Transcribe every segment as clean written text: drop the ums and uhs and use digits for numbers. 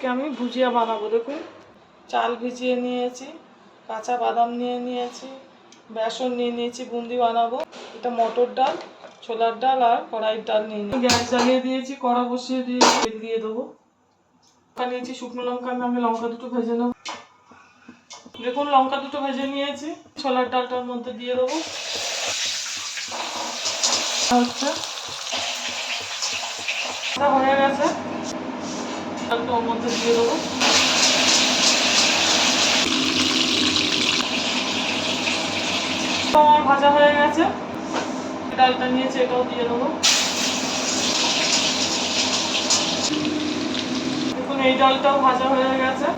আজকে আমি ভুজিয়া বানাবো। দেখুন, চাল ভিজিয়ে নিয়েছি, কাঁচা বাদাম নিয়ে নিয়েছি, বেসন নিয়ে নিয়েছি, বুন্দি বানাবো। এটা মটর ডাল, ছোলার ডাল আর কড়াইয়ের ডাল নিয়ে নিয়েছি। গ্যাস জ্বালিয়ে দিয়েছি, কড়া বসিয়ে দিয়ে তেল দিয়ে দেবো। লঙ্কা নিয়েছি, শুকনো লঙ্কা, আমি লঙ্কা দুটো ভেজে নেবো। দেখুন, লঙ্কা দুটো ভেজে নিয়েছি, ছোলার ডালটার মধ্যে দিয়ে দেবো। হচ্ছে হয়ে গেছে, ডালটা ওর মধ্যে দিয়ে দেবো। আমার ভাজা হয়ে গেছে, ডালটা নিয়েছি, এটাও দিয়ে দেবো। দেখুন, এই ডালটাও ভাজা হয়ে গেছে।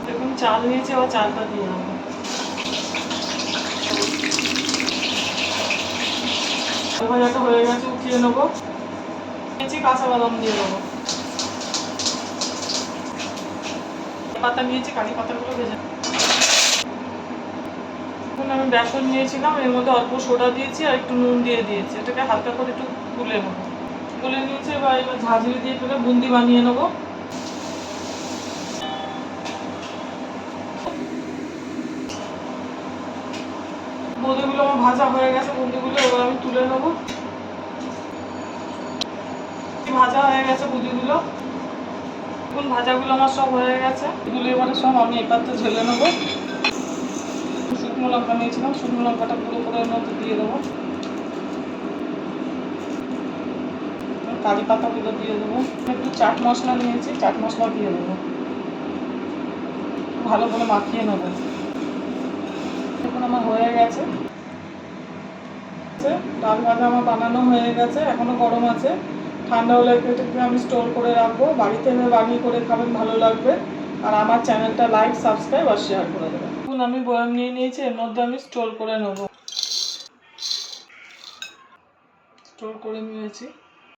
দেখুন, চাল নিয়েছি, আবার চালটা দিয়ে দেবো। ভাজাটা হয়ে গেছে, উঠিয়ে নেবো। নিয়েছি, কাঁচা বাদাম দিয়ে দেবো। পাতা নিয়েছি, কারি পাতাগুলো ভেজে। এখন আমি বেসন নিয়েছিলাম, এর মধ্যে অল্প সোডা দিয়েছি আর একটু নুন দিয়ে দিয়েছি। এটাকে হালকা করে একটু গুলে নেবো। গুলে নিয়েছি, এবার ঝাঁঝরি দিয়ে ফেলে বুন্দি বানিয়ে নেবো। বুন্দিগুলো আমার ভাজা হয়ে গেছে, বুন্দিগুলো এবার আমি তুলে নেবো। ভাজা হয়ে গেছে বুন্দিগুলো। এখন ভাজাগুলো আমার সব হয়ে গেছে, এগুলো এবারে সব আমি এপাতে ঝেলে নেবো। শুকনো লঙ্কা নিয়েছিলাম, শুকনো লঙ্কাটা পুরো করে এর মধ্যে দিয়ে দেবো। কারি পাতাগুলো দিয়ে দেবো। একটু চাট মশলা নিয়েছি, চাট মশলা দিয়ে দেবো। ভালো করে মাখিয়ে নেবো। এখন আমার হয়ে গেছে, ডাল ভাজা আমার বানানো হয়ে গেছে, এখনো গরম আছে। ঠান্ডা হলে এটাকে আমি স্টোর করে রাখবো। বাড়িতে বানিয়ে করে খাবেন, ভালো লাগবে। আর আমার চ্যানেলটা লাইক, সাবস্ক্রাইব আর শেয়ার করে দেবেন। এখন আমি বয়াম নিয়ে নিয়েছি, এর মধ্যে আমি স্টোর করে নেবো। স্টোর করে নিয়েছি।